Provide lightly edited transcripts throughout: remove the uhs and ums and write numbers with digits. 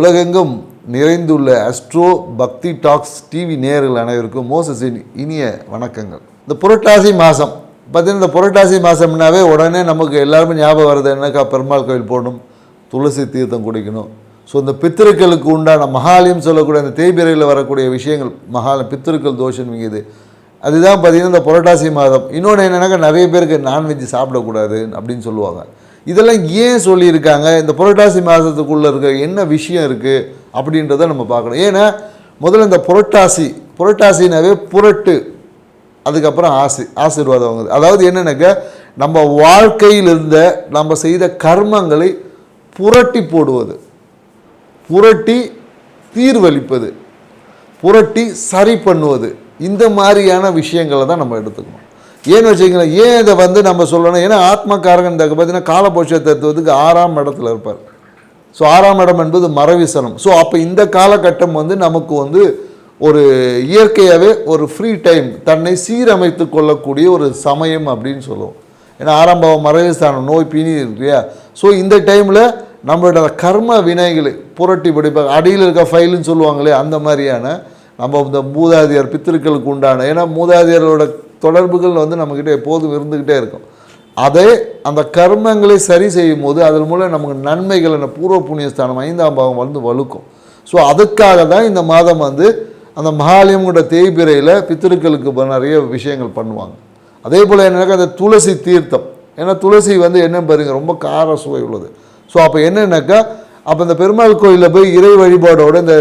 உலகெங்கும் நிறைந்துள்ள அஸ்ட்ரோ பக்தி tax TV நேயர்கள் அனைவருக்கும் மோசஸின் இனிய வணக்கங்கள். இந்த புரட்டாசி மாதம் பார்த்தீங்கன்னா, இந்த புரட்டாசி மாதம்னாவே உடனே நமக்கு எல்லாருமே ஞாபகம் வருது என்னக்கா, பெருமாள் கோயில் போகணும், துளசி தீர்த்தம் குடிக்கணும். ஸோ இந்த பித்திருக்களுக்கு உண்டான மகாலயம் சொல்லக்கூடிய அந்த தேய்பிரையில் வரக்கூடிய விஷயங்கள் பித்திருக்கள் தோஷம் மிகுது. அதுதான் பார்த்திங்கன்னா இந்த புரட்டாசி மாதம். இன்னொன்று என்னென்னாக்கா, நிறைய பேருக்கு நான்வெஜ் சாப்பிடக்கூடாது அப்படின்னு சொல்லுவாங்க. இதெல்லாம் ஏன் சொல்லியிருக்காங்க, இந்த புரட்டாசி மாதத்துக்குள்ளே இருக்க என்ன விஷயம் இருக்குது அப்படின்றத நம்ம பார்க்கணும். ஏன்னா முதல்ல இந்த புரட்டாசினாவே புரட்டு, அதுக்கப்புறம் ஆசீர்வாதம் வாங்குது. அதாவது என்னென்னாக்கா, நம்ம வாழ்க்கையில் இருந்த நம்ம செய்த கர்மங்களை புரட்டி போடுவது, புரட்டி தீர்வளிப்பது, புரட்டி சரி பண்ணுவது, இந்த மாதிரியான விஷயங்களை தான் நம்ம எடுத்துக்கணும். ஏன்னு வச்சுக்கலாம், ஏன் இதை நம்ம சொல்லணும், ஏன்னா ஆத்மகாரகன் பார்த்தீங்கன்னா காலபோஷ தத்துவத்துக்கு 6ஆம் இடத்துல இருப்பார். ஸோ 6ஆம் இடம் என்பது மரவிசனம். ஸோ அப்போ இந்த காலகட்டம் நமக்கு ஒரு இயற்கையாகவே ஒரு ஃப்ரீ டைம், தன்னை சீரமைத்து கொள்ளக்கூடிய ஒரு சமயம் அப்படின்னு சொல்லுவோம். ஏன்னா 6ஆம் பாவம் மரவிசனம், நோய் பிணி இருக்கு இல்லையா. ஸோ இந்த டைமில் நம்மளோட கர்ம வினைகளை புரட்டி படிப்பாங்க. அடியில் இருக்க ஃபைலுன்னு சொல்லுவாங்களே, அந்த மாதிரியான நம்ம இந்த மூதாதையர் பித்திருக்களுக்கு உண்டான, ஏன்னா மூதாதையரோட தொடர்புகள் நம்மக்கிட்ட எப்போதும் இருந்துக்கிட்டே இருக்கும். அதை அந்த கர்மங்களை சரி செய்யும் போது அதன் மூலம் நமக்கு நன்மைகள், பூர்வ புண்ணியஸ்தானம் 5ஆம் பாவம் வலுக்கும். ஸோ அதுக்காக தான் இந்த மாதம் அந்த மகாலயம்ங்கிற தேய்பிரையில் பித்திருக்களுக்கு நிறைய விஷயங்கள் பண்ணுவாங்க. அதே போல் என்னன்னாக்கா, அந்த துளசி தீர்த்தம், ஏன்னா துளசி என்ன பாருங்க, ரொம்ப கார சுவை உள்ளது. ஸோ அப்போ என்னன்னாக்கா, அப்போ இந்த பெருமாள் கோயிலில் போய் இறை வழிபாடோடு இந்த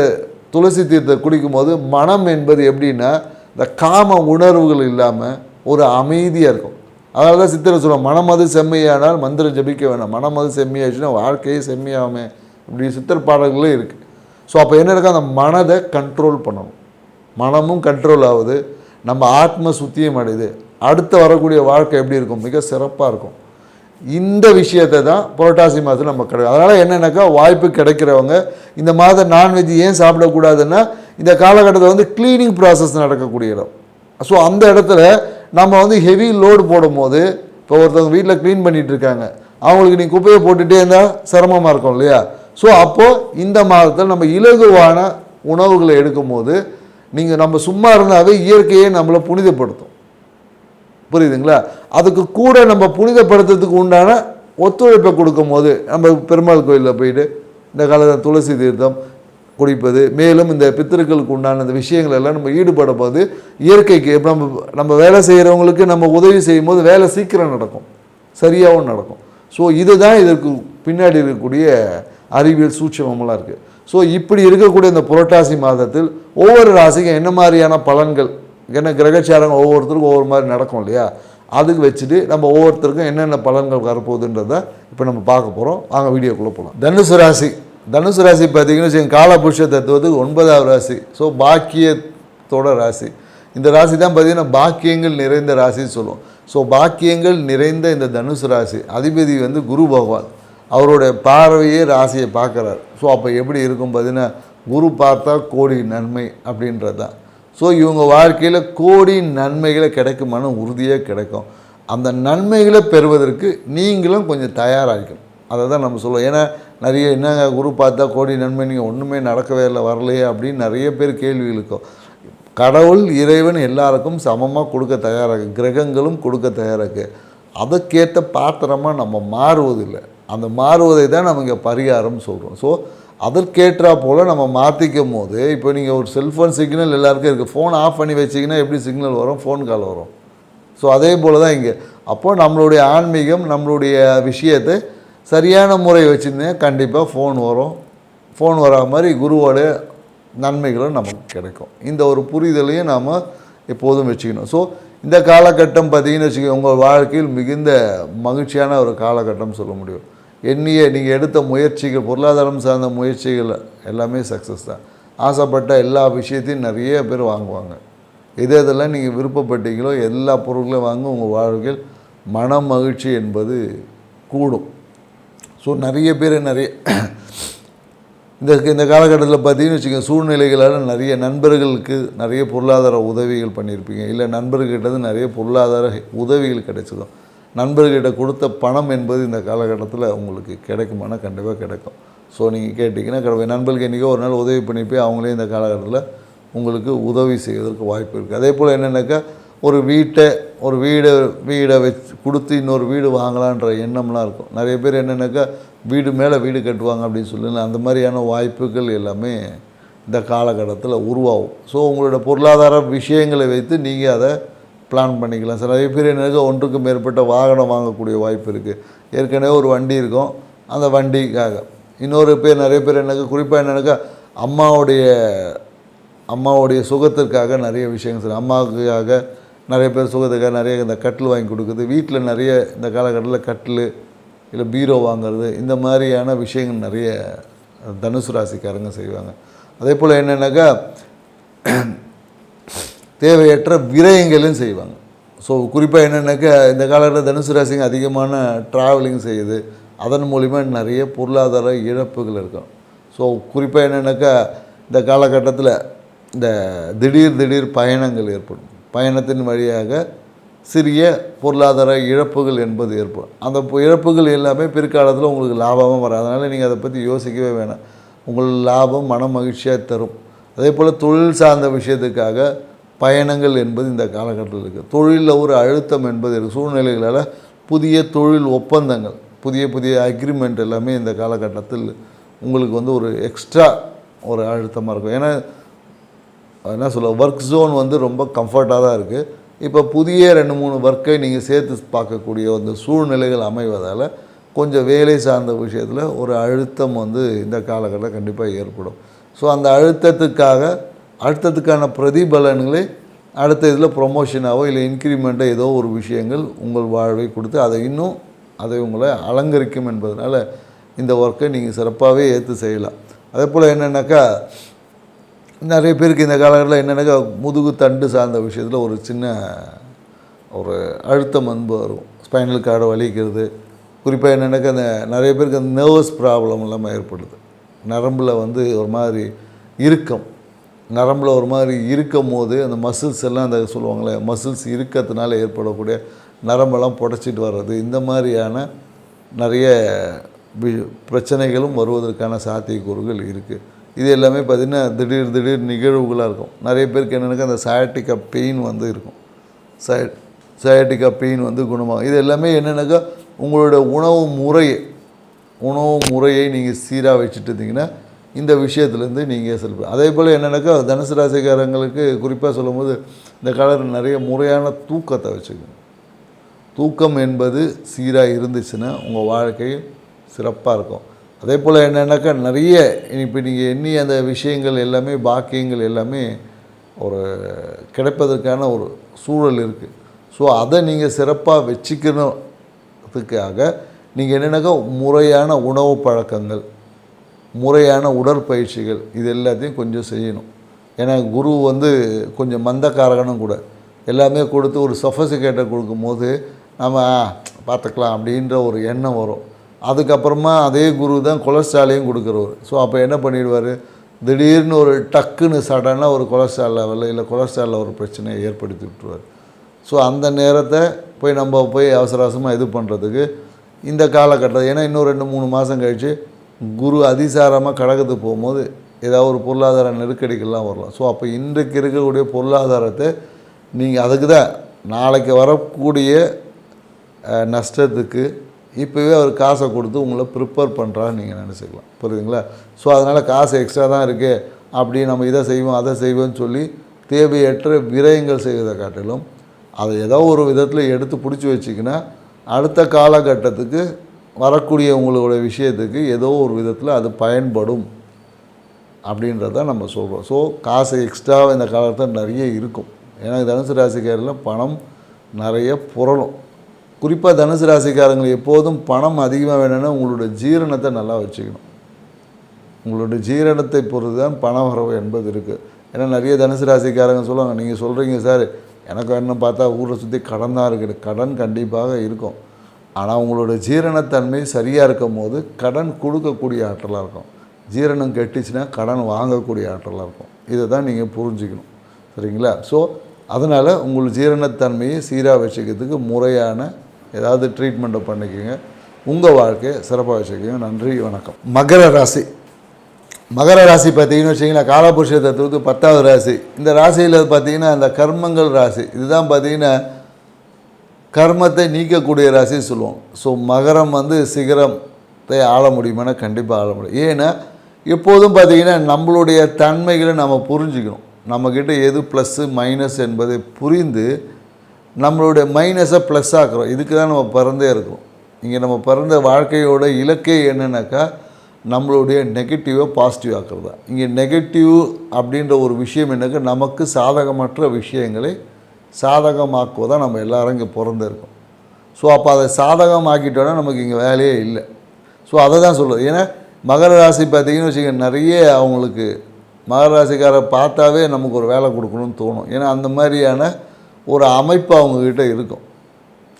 துளசி தீர்த்தம் குடிக்கும் போது மனம் என்பது எப்படின்னா, இந்த காம உணர்வுகள் இல்லாமல் ஒரு அமைதியாக இருக்கும். அதனால தான் சித்தரை சொல்லுவோம், மனமது செம்மையானால் மந்திரம் ஜபிக்க வேணாம், மனமது செம்மையாச்சுன்னா வாழ்க்கையே செம்மையாகுமே, இப்படி சித்தர் பாடல்களே இருக்குது. ஸோ அப்போ என்ன இருக்கா, அந்த மனதை கண்ட்ரோல் பண்ணணும். மனமும் கண்ட்ரோல் ஆகுது, நம்ம ஆத்ம சுத்தியம் அடையுது, அடுத்து வரக்கூடிய வாழ்க்கை எப்படி இருக்கும், மிக சிறப்பாக இருக்கும். இந்த விஷயத்தை தான் புரட்டாசி மாதத்தில் நம்ம கிடைக்கும். அதனால் என்னென்னாக்கா, வாய்ப்பு கிடைக்கிறவங்க இந்த மாதம் நான்வெஜ் ஏன் சாப்பிடக்கூடாதுன்னா, இந்த காலகட்டத்தில் க்ளீனிங் ப்ராசஸ் நடக்கக்கூடிய இடம். ஸோ அந்த இடத்துல நம்ம ஹெவி லோடு போடும் போது, இப்போ ஒருத்தவங்க வீட்டில் க்ளீன் பண்ணிகிட்டு இருக்காங்க, அவங்களுக்கு நீங்கள் குப்பையை போட்டுகிட்டே இருந்தால் சிரமமாக இருக்கும் இல்லையா. ஸோ அப்போது இந்த மாதத்தில் நம்ம இலகுவான உணவுகளை எடுக்கும் போது, நம்ம சும்மா இருந்தாவே இயற்கையை நம்மளை புனிதப்படுத்தும். புரியுதுங்களா? அதுக்கு கூட நம்ம புனிதப்படுத்துறதுக்கு உண்டான ஒத்துழைப்பை கொடுக்கும் போது, நம்ம பெருமாள் கோயிலில் போயிட்டு இந்த காலத்தில் துளசி தீர்த்தம் குடிப்பது, மேலும் இந்த பித்திருக்களுக்கு உண்டான இந்த விஷயங்கள் எல்லாம் நம்ம ஈடுபடும் போது, இயற்கைக்கு இப்போ நம்ம வேலை செய்கிறவங்களுக்கு நம்ம உதவி செய்யும் போது வேலை சீக்கிரம் நடக்கும், சரியாகவும் நடக்கும். ஸோ இதுதான் இதற்கு பின்னாடி இருக்கக்கூடிய அறிவியல் சூட்சமெல்லாம் இருக்குது. ஸோ இப்படி இருக்கக்கூடிய இந்த புரட்டாசி மாதத்தில் ஒவ்வொரு ராசிக்கும் என்ன மாதிரியான பலன்கள், ஏன்னா கிரகச்சாரங்கள் ஒவ்வொருத்தருக்கும் ஒவ்வொரு மாதிரி நடக்கும் இல்லையா, அதுக்கு வச்சுட்டு நம்ம ஒவ்வொருத்தருக்கும் என்னென்ன பலன்கள் வரப்போகுதுன்றதை இப்போ நம்ம பார்க்க போகிறோம். வாங்க வீடியோக்குள்ளே போகலாம். தனுசு ராசி பார்த்திங்கன்னா காலபுருஷ தத்துவத்துக்கு 9ஆவது ராசி. ஸோ பாக்கியத்தோட ராசி. இந்த ராசி தான் பார்த்திங்கன்னா பாக்கியங்கள் நிறைந்த ராசின்னு சொல்லுவோம். ஸோ பாக்கியங்கள் நிறைந்த இந்த தனுசு ராசி அதிபதி குரு பகவான், அவருடைய பார்வையே ராசியை பார்க்குறாரு. ஸோ அப்போ எப்படி இருக்கும் பார்த்திங்கன்னா, குரு பார்த்தா கோடி நன்மை அப்படின்றது தான். ஸோ இவங்க வாழ்க்கையில் கோடி நன்மைகளை கிடைக்குமான உறுதியாக கிடைக்கும். அந்த நன்மைகளை பெறுவதற்கு நீங்களும் கொஞ்சம் தயாராகிக்கணும். அதை தான் நம்ம சொல்லுவோம். ஏன்னா நிறைய என்னங்க குரு பார்த்தா கோடி நன்மை, நீங்கள் ஒன்றுமே நடக்கவே இல்லை, வரலையே அப்படின்னு நிறைய பேர் கேள்வி இருக்கும். கடவுள் இறைவன் எல்லாருக்கும் சமமாக கொடுக்க தயாராக, கிரகங்களும் கொடுக்க தயாராக, அதுக்கேற்ற பாத்திரமாக நம்ம மாறுவதில்லை. அந்த மாறுவதை தான் நம்ம இங்கே பரிகாரம் சொல்கிறோம். ஸோ அதற்கேற்றா போல் நம்ம மாற்றிக்கும் போது, இப்போ நீங்கள் ஒரு செல்ஃபோன் சிக்னல் எல்லாருக்கும் இருக்குது, ஃபோன் ஆஃப் பண்ணி வச்சிங்கன்னா எப்படி சிக்னல் வரும், ஃபோன் கால் வரும். ஸோ அதே போல் தான் இங்கே. அப்போது நம்மளுடைய ஆன்மீகம், நம்மளுடைய விஷயத்தை சரியான முறை வச்சுருந்தேன், கண்டிப்பாக ஃபோன் வரும். ஃபோன் வரா மாதிரி குருவோட நன்மைகளும் நமக்கு கிடைக்கும். இந்த ஒரு புரிதலையும் நாம் எப்போதும் வச்சுக்கணும். ஸோ இந்த காலகட்டம் பார்த்திங்கன்னு வச்சுக்கோங்க, உங்கள் வாழ்க்கையில் மிகுந்த மகிழ்ச்சியான ஒரு காலகட்டம் சொல்ல முடியும். நீங்கள் எடுத்த முயற்சிகள், பொருளாதாரம் சார்ந்த முயற்சிகள் எல்லாமே சக்ஸஸ் தான். ஆசைப்பட்ட எல்லா விஷயத்தையும் நிறைய பேர் வாங்குவாங்க. இதெல்லாம் நீங்கள் விருப்பப்பட்டீங்களோ எல்லா பொருட்களையும் வாங்க, உங்கள் வாழ்க்கையில் மன மகிழ்ச்சி என்பது கூடும். ஸோ நிறைய பேர் இந்த காலகட்டத்தில் பார்த்தீங்கன்னு வச்சுக்கோங்க, சூழ்நிலைகளால் நிறைய நண்பர்களுக்கு நிறைய பொருளாதார உதவிகள் பண்ணியிருப்பீங்க, இல்லை நண்பர்கிட்ட நிறைய பொருளாதார உதவிகள் கிடைச்சதும், நண்பர்கிட்ட கொடுத்த பணம் என்பது இந்த காலகட்டத்தில் உங்களுக்கு கிடைக்குமானா கண்டிப்பாக கிடைக்கும். ஸோ நீங்கள் கேட்டிங்கன்னா நண்பர்களுக்கு என்றைக்கோ ஒரு நாள் உதவி பண்ணி போய் அவங்களே இந்த காலகட்டத்தில் உங்களுக்கு உதவி செய்வதற்கு வாய்ப்பு இருக்குது. அதே போல் என்னென்னாக்கா ஒரு வீடை வச்சு கொடுத்து இன்னொரு வீடு வாங்கலான்ற எண்ணம்லாம் இருக்கும். நிறைய பேர் என்னென்னாக்கா வீடு மேலே வீடு கட்டுவாங்க அப்படின்னு சொல்லி அந்த மாதிரியான வாய்ப்புகள் எல்லாமே இந்த காலகட்டத்தில் உருவாகும். ஸோ உங்களோட பொருளாதார விஷயங்களை வைத்து நீங்கள் அதை பிளான் பண்ணிக்கலாம். சார் நிறைய பேர் என்னென்னாக்கா ஒன்றுக்கு மேற்பட்ட வாகனம் வாங்கக்கூடிய வாய்ப்பு இருக்குது. ஏற்கனவே ஒரு வண்டி இருக்கும், அந்த வண்டிக்காக இன்னொரு பேர் நிறைய பேர் என்னக்கா குறிப்பாக என்னென்னாக்கா அம்மாவுடைய சுகத்திற்காக நிறைய விஷயங்கள் செய்யணும். அம்மாவுக்காக நிறைய பேர் சுகத்துக்காக நிறைய இந்த கட்டில் வாங்கி கொடுக்குறது, வீட்டில் நிறைய இந்த காலகட்டத்தில் கட்டில் இல்லை பீரோ வாங்கிறது, இந்த மாதிரியான விஷயங்கள் நிறைய தனுசு ராசிக்காரங்க செய்வாங்க. அதே போல் என்னென்னாக்கா தேவையற்ற விரயங்களும் செய்வாங்க. ஸோ குறிப்பாக என்னென்னாக்கா இந்த காலகட்டத்தில் தனுசு ராசிங்க அதிகமான ட்ராவலிங் செய்யுது, அதன் மூலிமா நிறைய பொருளாதார இழப்புகள் இருக்கும். ஸோ குறிப்பாக என்னென்னாக்கா இந்த காலகட்டத்தில் இந்த திடீர் பயணங்கள் ஏற்படும். பயணத்தின் வழியாக சிறிய பொருளாதார இழப்புகள் என்பது ஏற்படும். அந்த இழப்புகள் எல்லாமே பிற்காலத்தில் உங்களுக்கு லாபமாக வரும். அதனால் நீங்கள் அதை பற்றி யோசிக்கவே வேணாம். உங்கள் லாபம் மன மகிழ்ச்சியாக தரும். அதே போல் தொழில் சார்ந்த விஷயத்துக்காக பயணங்கள் என்பது இந்த காலகட்டத்தில் இருக்குது. தொழிலில் ஒரு அழுத்தம் என்பது இருக்குது. சூழ்நிலைகளால் புதிய தொழில் ஒப்பந்தங்கள், புதிய அக்ரிமெண்ட் எல்லாமே இந்த காலகட்டத்தில் உங்களுக்கு வந்து ஒரு எக்ஸ்ட்ரா ஒரு அழுத்தமாக இருக்கும். ஏன்னா என்ன சொல்ல, ஒர்க் ஜோன் வந்து ரொம்ப கம்ஃபர்ட்டாக தான் இருக்குது. இப்போ புதிய 2-3 ஒர்க்கை நீங்கள் சேர்த்து பார்க்கக்கூடிய அந்த சூழ்நிலைகள் அமைவதால் கொஞ்சம் வேலை சார்ந்த விஷயத்தில் ஒரு அழுத்தம் வந்து இந்த காலகட்டத்தில் கண்டிப்பாக ஏற்படும். ஸோ அந்த அழுத்தத்துக்கான பிரதிபலன்களை அடுத்த இதில் ப்ரொமோஷனாவோ இல்லை இன்க்ரிமெண்ட்டோ ஏதோ ஒரு விஷயங்கள் உங்கள் வாழ்வை கொடுத்து அதை உங்களை அலங்கரிக்கும் என்பதனால இந்த ஒர்க்கை நீங்கள் சிறப்பாகவே ஏற்று செய்யலாம். அதே போல் என்னென்னாக்கா நிறைய பேருக்கு இந்த காலகட்டத்தில் என்னென்னாக்கா முதுகு தண்டு சார்ந்த விஷயத்தில் ஒரு சின்ன ஒரு அழுத்தம் வந்து வரும். ஸ்பைனல் கார்டை வலிக்கிறது, குறிப்பாக என்னென்னாக்கா அந்த நிறைய பேருக்கு அந்த நர்வஸ் ப்ராப்ளம் இல்லாமல் ஏற்படுது. நரம்பில் வந்து ஒரு மாதிரி நரம்பில் ஒரு மாதிரி இருக்கும் போது அந்த மசில்ஸ் எல்லாம் அந்த சொல்லுவாங்களே, மசில்ஸ் இருக்கத்தினால ஏற்படக்கூடிய நரம்பெல்லாம் புடைச்சிட்டு வர்றது, இந்த மாதிரியான நிறைய பிரச்சனைகளும் வருவதற்கான சாத்தியக்கூறுகள் இருக்குது. இது எல்லாமே பார்த்திங்கன்னா திடீர் நிகழ்வுகளாக இருக்கும். நிறைய பேருக்கு என்னென்னாக்கா அந்த சயாட்டிக்கா பெயின் வந்து இருக்கும். சயாட்டிக்கா பெயின் வந்து குணமாகும். இது எல்லாமே என்னென்னாக்கா உங்களோட உணவு முறையை நீங்கள் சீராக வச்சுட்டு இருந்தீங்கன்னா இந்த விஷயத்துலேருந்து நீங்கள் செல்வீங்க. அதே போல் என்னென்னாக்கா தனுசு ராசிக்காரங்களுக்கு குறிப்பாக சொல்லும்போது இந்த காலத்தில் நிறைய முறையான தூக்கத்தை வச்சுக்கணும். தூக்கம் என்பது சீராக இருந்துச்சுன்னா உங்கள் வாழ்க்கை சிறப்பாக இருக்கும். அதே போல் என்னென்னாக்கா நிறைய இப்போ நீங்கள் எண்ணி அந்த விஷயங்கள் எல்லாமே பாக்கியங்கள் எல்லாமே ஒரு கிடைப்பதற்கான ஒரு சூழல் இருக்குது. ஸோ அதை நீங்கள் சிறப்பாக வச்சுக்கணுத்துக்காக நீங்கள் என்னென்னாக்கா முறையான உணவு பழக்கங்கள், முறையான உடற்பயிற்சிகள் இது எல்லாத்தையும் கொஞ்சம் செய்யணும். ஏன்னா குரு வந்து கொஞ்சம் மந்தக்காரகனும் கூட. எல்லாமே கொடுத்து ஒரு சொஃபசிகேட்டர் கொடுக்கும்போது நம்ம பார்த்துக்கலாம் அப்படின்ற ஒரு எண்ணம் வரும். அதுக்கப்புறமா அதே குரு தான் கொலஸ்ட்ராலையும் கொடுக்குறவர். ஸோ அப்போ என்ன பண்ணிடுவார், திடீர்னு ஒரு டக்குன்னு சடனாக ஒரு கொலஸ்ட்ரால் லெவலில் இல்லை கொலஸ்ட்ராலில் ஒரு பிரச்சனையை ஏற்படுத்தி விட்டுருவார். ஸோ அந்த நேரத்தை நம்ம அவசர அவசரமாக இது பண்ணுறதுக்கு இந்த காலகட்டம், ஏன்னா இன்னும் 2-3 மாதம் கழித்து குரு அதிசாரமாக கடகத்துக்கு போகும்போது ஏதாவது ஒரு பொருளாதார நெருக்கடிகள்லாம் வரலாம். ஸோ அப்போ இன்றைக்கு இருக்கக்கூடிய பொருளாதாரத்தை நீங்கள் அதுக்கு தான் நாளைக்கு வரக்கூடிய நஷ்டத்துக்கு இப்போவே அவர் காசை கொடுத்து உங்களை ப்ரிப்பேர் பண்ணுறான்னு நீங்கள் நினச்சிக்கலாம். புரியுதுங்களா? ஸோ அதனால் காசு எக்ஸ்ட்ரா தான் இருக்குது அப்படி நம்ம இதை செய்வோம் அதை செய்வோம்னு சொல்லி தேவையற்ற விரயங்கள் செய்வதை காட்டிலும் அதை ஏதோ ஒரு விதத்தில் எடுத்து பிடிச்சி வச்சிக்கினா அடுத்த காலகட்டத்துக்கு வரக்கூடிய உங்களோட விஷயத்துக்கு ஏதோ ஒரு விதத்தில் அது பயன்படும் அப்படின்றத நம்ம சொல்கிறோம். ஸோ காசு எக்ஸ்ட்ராவாக இந்த காலத்தில் நிறைய இருக்கும். ஏன்னா தனுசு ராசிக்காரில் பணம் நிறைய புரளும். குறிப்பாக தனுசு ராசிக்காரங்களுக்கு எப்போதும் பணம் அதிகமாக வேணும்னா உங்களோட ஜீரணத்தை நல்லா வச்சுக்கணும். உங்களோட ஜீரணத்தை பொறுத்து தான் பண வரவு என்பது இருக்குது. ஏன்னா நிறைய தனுசு ராசிக்காரங்க சொல்லுவாங்க, நீங்கள் சொல்கிறீங்க சார் எனக்கு என்ன பார்த்தா ஊரை சுற்றி கடன் தான் இருக்குது. கடன் கண்டிப்பாக இருக்கும். ஆனால் உங்களோட ஜீரணத்தன்மை சரியாக இருக்கும் போது கடன் கொடுக்கக்கூடிய ஆற்றலாக இருக்கும். ஜீரணம் கெட்டுச்சுன்னா கடன் வாங்கக்கூடிய ஆற்றலாக இருக்கும். இதை தான் நீங்கள் புரிஞ்சுக்கணும். சரிங்களா? ஸோ அதனால் உங்கள் ஜீரணத்தன்மையை சீராக வச்சுக்கிறதுக்கு முறையான ஏதாவது ட்ரீட்மெண்ட்டை பண்ணிக்கோங்க. உங்கள் வாழ்க்கையை சிறப்பாக வச்சுக்கோங்க. நன்றி, வணக்கம். மகர ராசி. மகர ராசி பார்த்தீங்கன்னு வச்சிங்கன்னா காலபுருஷ தத்துவத்துக்கு 10வது ராசி. இந்த ராசியில் பார்த்தீங்கன்னா அந்த கர்மங்கள் ராசி. இதுதான் பார்த்தீங்கன்னா கர்மத்தை நீக்கக்கூடிய ராசின்னு சொல்லுவோம். ஸோ மகரம் வந்து சிகரத்தை ஆள முடியுமானா கண்டிப்பாக ஆள முடியும். ஏன்னா எப்போதும் பார்த்தீங்கன்னா நம்மளுடைய தன்மைகளை நம்ம புரிஞ்சுக்கணும். நம்மக்கிட்ட எது ப்ளஸ்ஸு மைனஸ் என்பதை புரிந்து நம்மளுடைய மைனஸை ப்ளஸ் ஆக்குறோம். இதுக்கு தான் நம்ம பிறந்தே இருக்கிறோம். இங்கே நம்ம பிறந்த வாழ்க்கையோட இலக்கே என்னென்னாக்கா நம்மளுடைய நெகட்டிவை பாசிட்டிவ் ஆக்குறது தான். இங்கே நெகட்டிவ் அப்படின்ற ஒரு விஷயம் என்னக்கா நமக்கு சாதகமற்ற விஷயங்களை சாதகமாக்குவதான் நம்ம எல்லோரும் இங்கே பிறந்திருக்கோம். ஸோ அப்போ அதை சாதகமாக்கிட்டோன்னா நமக்கு இங்கே வேலையே இல்லை. ஸோ அதை தான் சொல்லுது. ஏன்னா மகர ராசி பார்த்திங்கன்னு வச்சுக்க நிறைய அவங்களுக்கு மகர ராசிக்காரை பார்த்தாவே நமக்கு ஒரு வேலை கொடுக்கணும்னு தோணும். ஏன்னா அந்த மாதிரியான ஒரு அமைப்பு அவங்கக்கிட்ட இருக்கும்.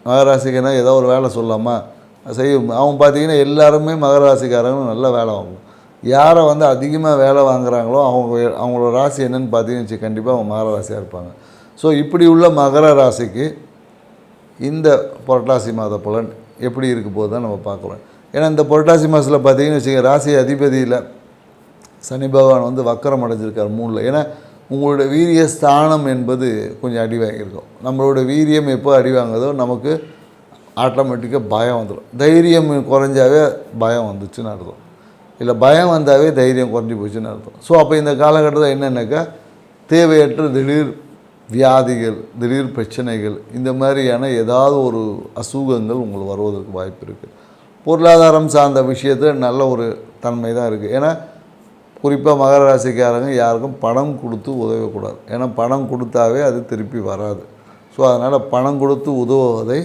மகர ராசிக்குன்னா ஏதோ ஒரு வேலை சொல்லாமா செய்யும். அவங்க பார்த்திங்கன்னா எல்லாருமே மகர ராசிக்காரங்களும் நல்ல வேலை வாங்குவோம். யாரை வந்து அதிகமாக வேலை வாங்குகிறாங்களோ அவங்களோட ராசி என்னென்னு பார்த்தீங்கன்னு வச்சு கண்டிப்பாக அவங்க மகர ராசியாக இருப்பாங்க. ஸோ இப்படி உள்ள மகர ராசிக்கு இந்த புரட்டாசி மாத பலன் எப்படி இருக்க போது தான் நம்ம பார்க்குறோம். ஏன்னா இந்த புரட்டாசி மாதத்தில் பார்த்தீங்கன்னு வச்சுக்க ராசி அதிபதியில் சனி பகவான் வந்து வக்கரம் அடைஞ்சிருக்கார் 3ல். ஏன்னா உங்களோட வீரிய ஸ்தானம் என்பது கொஞ்சம் அடி வாங்கியிருக்கும். நம்மளோட வீரியம் எப்போ அடி வாங்குதோ நமக்கு ஆட்டோமேட்டிக்காக பயம் வந்துடும். தைரியம் குறைஞ்சாவே பயம் வந்துச்சுன்னு அர்த்தம். இல்லை பயம் வந்தாவே தைரியம் குறைஞ்சி போச்சுன்னு அர்த்தம். ஸோ அப்போ இந்த காலகட்டத்தில் என்னென்னாக்கா தேவையற்ற திடீர் வியாதிகள், திடீர் பிரச்சனைகள், இந்த மாதிரியான ஏதாவது ஒரு அசூகங்கள் உங்களுக்கு வருவதற்கு வாய்ப்பு இருக்குது. பொருளாதாரம் சார்ந்த விஷயத்தில் நல்ல ஒரு தன்மை தான் இருக்குது. ஏன்னா குறிப்பாக மகர ராசிக்காரங்க யாருக்கும் பணம் கொடுத்து உதவக்கூடாது. ஏன்னா பணம் கொடுத்தாவே அது திருப்பி வராது. ஸோ அதனால் பணம் கொடுத்து உதவுவதை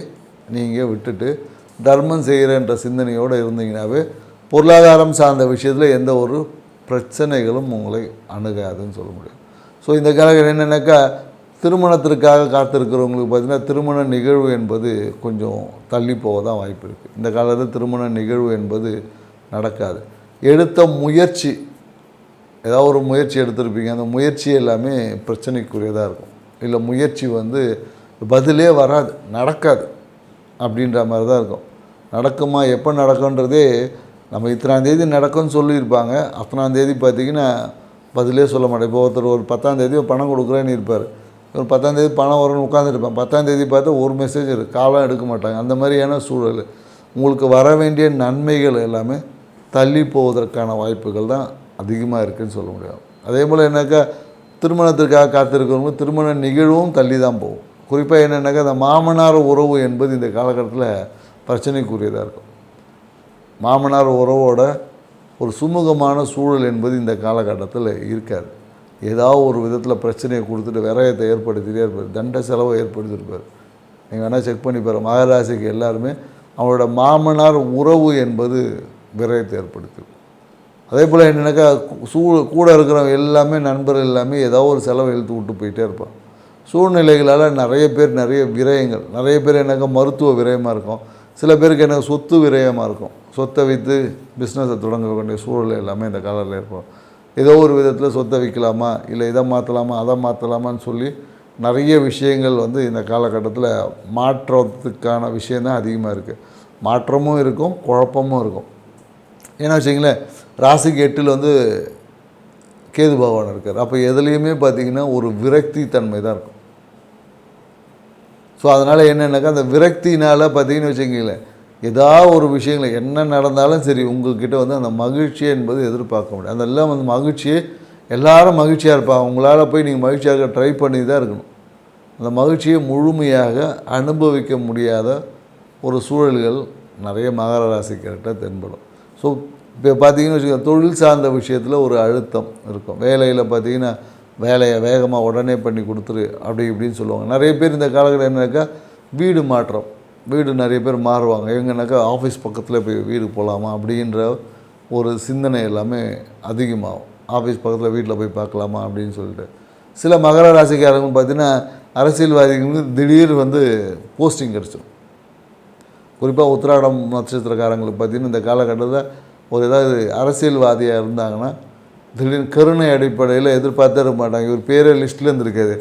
நீங்கள் விட்டுட்டு தர்மம் செய்கிறன்ற சிந்தனையோடு இருந்தீங்கன்னாவே பொருளாதாரம் சார்ந்த விஷயத்தில் எந்த ஒரு பிரச்சனைகளும் உங்களை அணுகாதுன்னு சொல்ல முடியும். ஸோ இந்த காலகட்டம் என்னென்னாக்கா திருமணத்திற்காக காத்திருக்கிறவங்களுக்கு பார்த்திங்கன்னா திருமண நிகழ்வு என்பது கொஞ்சம் தள்ளி போக தான் வாய்ப்பு இருக்குது. இந்த காலத்தில் திருமண நிகழ்வு என்பது நடக்காது. எடுத்த முயற்சி, ஏதாவது ஒரு முயற்சி எடுத்திருப்பீங்க, அந்த முயற்சி எல்லாமே பிரச்சனைக்குரியதாக இருக்கும். இல்லை முயற்சி வந்து பதிலே வராது, நடக்காது அப்படின்ற மாதிரி தான் இருக்கும். நடக்குமா, எப்போ நடக்குன்றதே நம்ம இத்தனாம் தேதி நடக்கும்னு சொல்லியிருப்பாங்க. அத்தனாம் தேதி பார்த்திங்கன்னா பதிலே சொல்ல மாட்டேன். இப்போ ஒருத்தர் ஒரு 10ஆம் தேதி பணம் கொடுக்குறேன்னு இருப்பார். ஒரு 10ஆம் தேதி பணம் வரும்னு உட்காந்துருப்பேன். 10ஆம் தேதி பார்த்தா ஒரு மெசேஜ் இருக்குது, காலம் எடுக்க மாட்டாங்க. அந்த மாதிரியான சூழல். உங்களுக்கு வர வேண்டிய நன்மைகள் எல்லாமே தள்ளி போவதற்கான வாய்ப்புகள் தான் அதிகமாக இருக்குதுன்னு சொல்ல முடியாது. அதே போல் என்னக்கா திருமணத்திற்காக காத்திருக்கிறவங்க திருமண நிகழ்வும் தள்ளி தான் போகும். குறிப்பாக என்னென்னாக்கா அந்த மாமனார் உறவு என்பது இந்த காலகட்டத்தில் பிரச்சனைக்குரியதாக இருக்கும். மாமனார் உறவோட ஒரு சுமூகமான சூழல் என்பது இந்த காலகட்டத்தில் இருக்காது. ஏதாவது ஒரு விதத்தில் பிரச்சனையை கொடுத்துட்டு விரயத்தை ஏற்படுத்திகிட்டே இருப்பார், தண்ட செலவை ஏற்படுத்தியிருப்பார். நீங்கள் வேணால் செக் பண்ணி பாரு. மகராசிக்கு எல்லாருமே அவங்களோட மாமனார் உறவு என்பது விரயத்தை ஏற்படுத்தும். அதே போல் என்னென்னாக்கா கூட இருக்கிறவங்க எல்லாமே நண்பர்கள் எல்லாமே ஏதாவது ஒரு செலவை இழுத்து விட்டு போயிட்டே இருப்பான். சூழ்நிலைகளால் நிறைய பேர் நிறைய விரயங்கள், நிறைய பேர் என்னக்கா மருத்துவ விரயமாக இருக்கும். சில பேருக்கு எனக்கு சொத்து விரயமாக இருக்கும். சொத்தை விற்று பிஸ்னஸை தொடங்க வேண்டிய சூழல் எல்லாமே இந்த காலத்தில் ஏற்படும். ஏதோ ஒரு விதத்தில் சொத்தை விற்கலாமா, இல்லை இதை மாற்றலாமா, அதை மாற்றலாமான்னு சொல்லி நிறைய விஷயங்கள் வந்து இந்த காலகட்டத்தில் மாற்றத்துக்கான விஷயந்தான் அதிகமாக இருக்குது. மாற்றமும் இருக்கும், குழப்பமும் இருக்கும். ஏன்னா வச்சிங்களேன், ராசிக்கு 8ல் வந்து கேது பகவான் இருக்கார். அப்போ எதுலேயுமே பார்த்திங்கன்னா ஒரு விரக்தி தன்மை தான் இருக்கும். ஸோ அதனால் என்னென்னாக்கா அந்த விரக்தினால் பார்த்திங்கன்னு வச்சுங்களேன், ஏதாவது ஒரு விஷயங்கள் என்ன நடந்தாலும் சரி உங்கள்கிட்ட வந்து அந்த மகிழ்ச்சி என்பது எதிர்பார்க்க முடியாது. அதெல்லாம் வந்து மகிழ்ச்சியே எல்லாரும் மகிழ்ச்சியாக இருப்பாங்க. உங்களால் போய் நீங்கள் மகிழ்ச்சியாக ட்ரை பண்ணி தான் இருக்கணும். அந்த மகிழ்ச்சியை முழுமையாக அனுபவிக்க முடியாத ஒரு சூழல்கள் நிறைய மகர ராசிக்கிட்ட தென்படும். ஸோ இப்போ பார்த்திங்கன்னு வச்சுக்கோங்க, தொழில் சார்ந்த விஷயத்தில் ஒரு அழுத்தம் இருக்கும். வேலையில் பார்த்திங்கன்னா வேலையை வேகமாக உடனே பண்ணி கொடுத்துரு அப்படி இப்படின்னு சொல்லுவாங்க. நிறைய பேர் இந்த காலகட்டம் என்னன்னாக்கா வீடு மாற்றம், வீடு நிறைய பேர் மாறுவாங்க. எங்கன்னாக்கா ஆஃபீஸ் பக்கத்தில் போய் வீடு போகலாமா அப்படின்ற ஒரு சிந்தனை எல்லாமே அதிகமாகும். ஆஃபீஸ் பக்கத்தில் வீட்டில் போய் பார்க்கலாமா அப்படின்னு சொல்லிட்டு சில மகர ராசிக்காரங்க பார்த்திங்கன்னா அரசியல்வாதிகளுக்கு திடீர் வந்து போஸ்டிங் கிடச்சிடும். குறிப்பாக உத்திராடம் நட்சத்திரக்காரங்களுக்கு பார்த்திங்கன்னா இந்த காலகட்டத்தில் ஒரு ஏதாவது அரசியல்வாதியாக இருந்தாங்கன்னா திடீர்னு கருணை அடிப்படையில் எதிர்பார்த்தே இருக்க மாட்டாங்க. இவர் பேரே லிஸ்ட்டில் இருந்திருக்காது,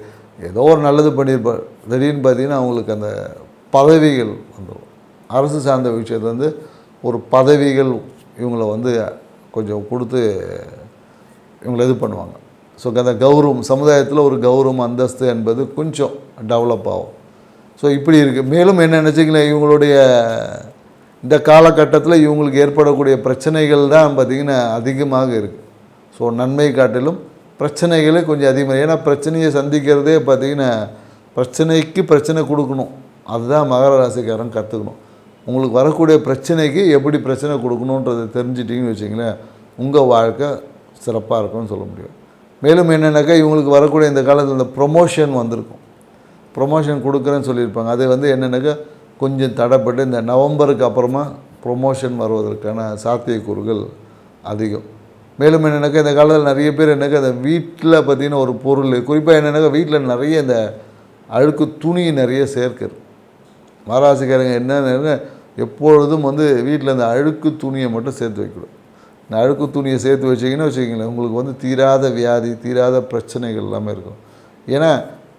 ஏதோ ஒரு நல்லது பண்ணியிருப்பார். திடீர்னு பார்த்திங்கன்னா அவங்களுக்கு அந்த பதவிகள் வந்துடும். அரசு சார்ந்த விஷயத்தை வந்து ஒரு பதவிகள் இவங்களை வந்து கொஞ்சம் கொடுத்து இவங்களை இது பண்ணுவாங்க. ஸோ அந்த கௌரவம், சமுதாயத்தில் ஒரு கௌரவம் அந்தஸ்து என்பது கொஞ்சம் டெவலப் ஆகும். ஸோ இப்படி இருக்குது. மேலும் என்ன நினச்சிங்களேன், இவங்களுடைய இந்த காலகட்டத்தில் இவங்களுக்கு ஏற்படக்கூடிய பிரச்சனைகள் தான் பார்த்திங்கன்னா அதிகமாக இருக்குது. ஸோ நன்மை காட்டிலும் பிரச்சனைகளே கொஞ்சம் அதிகமாக. ஏன்னா பிரச்சனையை சந்திக்கிறதே பார்த்திங்கன்னா பிரச்சனைக்கு பிரச்சனை கொடுக்கணும். அதுதான் மகர ராசிக்காரன் கற்றுக்கணும். உங்களுக்கு வரக்கூடிய பிரச்சனைக்கு எப்படி பிரச்சனை கொடுக்கணுன்றதை தெரிஞ்சிட்டிங்கன்னு வச்சிங்களேன், உங்கள் வாழ்க்கை சிறப்பாக இருக்கும்னு சொல்ல முடியும். மேலும் என்னென்னாக்கா இவங்களுக்கு வரக்கூடிய இந்த காலத்தில் இந்த ப்ரொமோஷன் வந்திருக்கும். ப்ரொமோஷன் கொடுக்குறேன்னு சொல்லியிருப்பாங்க. அது வந்து என்னென்னாக்கா கொஞ்சம் தடைப்பட்டு இந்த நவம்பருக்கு அப்புறமா ப்ரொமோஷன் வருவதற்கான சாத்தியக்கூறுகள் அதிகம். மேலும் என்னென்னாக்கா இந்த காலத்தில் நிறைய பேர் என்னக்கா இந்த வீட்டில் பார்த்திங்கன்னா ஒரு பொருள், குறிப்பாக என்னென்னாக்கா வீட்டில் நிறைய இந்த அழுக்கு துணி நிறைய சேர்க்கிறது. மகராசிக்காரங்க என்னென்ன எப்பொழுதும் வந்து வீட்டில் இந்த அழுக்கு துணியை மட்டும் சேர்த்து வைக்கணும். இந்த அழுக்கு துணியை சேர்த்து வச்சிங்கன்னா வச்சுக்கிங்களேன், உங்களுக்கு வந்து தீராத வியாதி, தீராத பிரச்சனைகள் எல்லாமே இருக்கும். ஏன்னா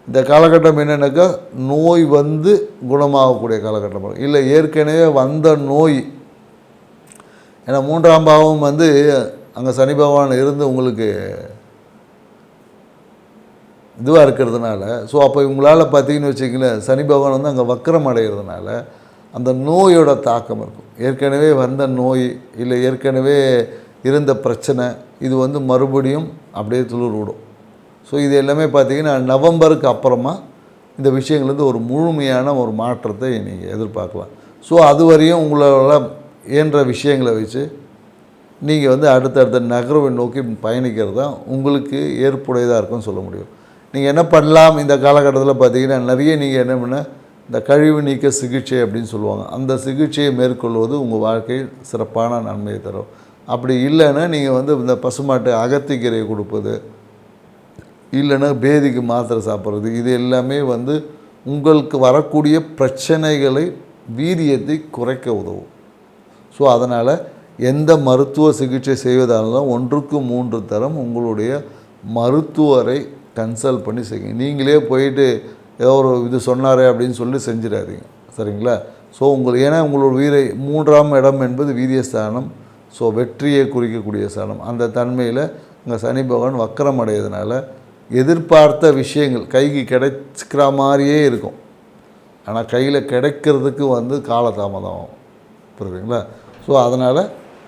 இந்த காலகட்டம் என்னென்னாக்கா நோய் வந்து குணமாகக்கூடிய காலகட்டம், இல்லை ஏற்கனவே வந்த நோய். ஏன்னா 3ஆம் பாவம் வந்து அங்கே சனி பகவான் இருந்து உங்களுக்கு இதுவாக இருக்கிறதுனால, ஸோ அப்போ இவங்களால் பார்த்தீங்கன்னு வச்சிங்களேன், சனி பகவான் வந்து அங்கே வக்கரம் அடைகிறதுனால அந்த நோயோட தாக்கம் இருக்கும். ஏற்கனவே வந்த நோய் இல்லை ஏற்கனவே இருந்த பிரச்சனை இது வந்து மறுபடியும் அப்படியே துளிர் விடும். ஸோ இது எல்லாமே பார்த்திங்கன்னா நவம்பருக்கு அப்புறமா இந்த விஷயங்கள் வந்து ஒரு முழுமையான ஒரு மாற்றத்தை நீங்கள் எதிர்பார்க்கலாம். ஸோ அது வரையும் உங்களால் இயன்ற விஷயங்களை வச்சு நீங்கள் வந்து அடுத்தடுத்த நகர்வை நோக்கி பயணிக்கிறது தான் உங்களுக்கு ஏற்புடையதாக இருக்கும்னு சொல்ல முடியும். நீங்கள் என்ன பண்ணலாம் இந்த காலகட்டத்தில் பார்த்திங்கன்னா நிறைய நீங்கள் என்ன பண்ண இந்த கழிவு நீக்க சிகிச்சை அப்படின்னு சொல்லுவாங்க. அந்த சிகிச்சையை மேற்கொள்வது உங்கள் வாழ்க்கையில் சிறப்பான நன்மையை தரும். அப்படி இல்லைன்னா நீங்கள் வந்து இந்த பசுமாட்டு அகத்திக்கீரையை கொடுப்பது, இல்லைன்னா பேதிக்கு மாத்திரை சாப்பிட்றது, இது எல்லாமே வந்து உங்களுக்கு வரக்கூடிய பிரச்சனைகளை வீரியத்தை குறைக்க உதவும். ஸோ அதனால் எந்த மருத்துவ சிகிச்சை செய்வதாலும் 1க்கு 3 தரம் உங்களுடைய மருத்துவரை கன்சல்ட் பண்ணி செய்யுங்க. நீங்களே போயிட்டு ஏதோ ஒரு இது சொன்னாரே அப்படின்னு சொல்லி செஞ்சிடாதீங்க, சரிங்களா? ஸோ ஏன்னா உங்களோட 3ஆம் இடம் என்பது வீரியஸ்தானம். ஸோ வெற்றியை குறிக்கக்கூடிய ஸ்தானம். அந்த தன்மையில் இங்கே சனி பகவான் வக்கரம் அடையிறதுனால எதிர்பார்த்த விஷயங்கள் கைக்கு கிடைக்கிற மாதிரியே இருக்கும், ஆனால் கையில் கிடைக்கிறதுக்கு வந்து காலதாமதம் ஆகும், புரியுதுங்களா? ஸோ அதனால்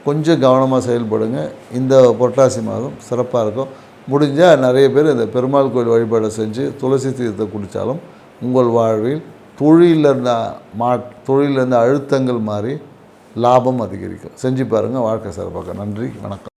கொஞ்சம் கவனமாக செயல்படுங்க. இந்த புரட்டாசி மாதம் சிறப்பாக இருக்கும். முடிஞ்சால் நிறைய பேர் இந்த பெருமாள் கோயில் வழிபாடை செஞ்சு துளசி தீர்த்தத்தை குடித்தாலும் உங்கள் வாழ்வில் தொழிலில் இருந்த அழுத்தங்கள் மாறி லாபம் அதிகரிக்கும். செஞ்சு பாருங்கள், வாழ்க்கை சிறப்பாக. நன்றி, வணக்கம்.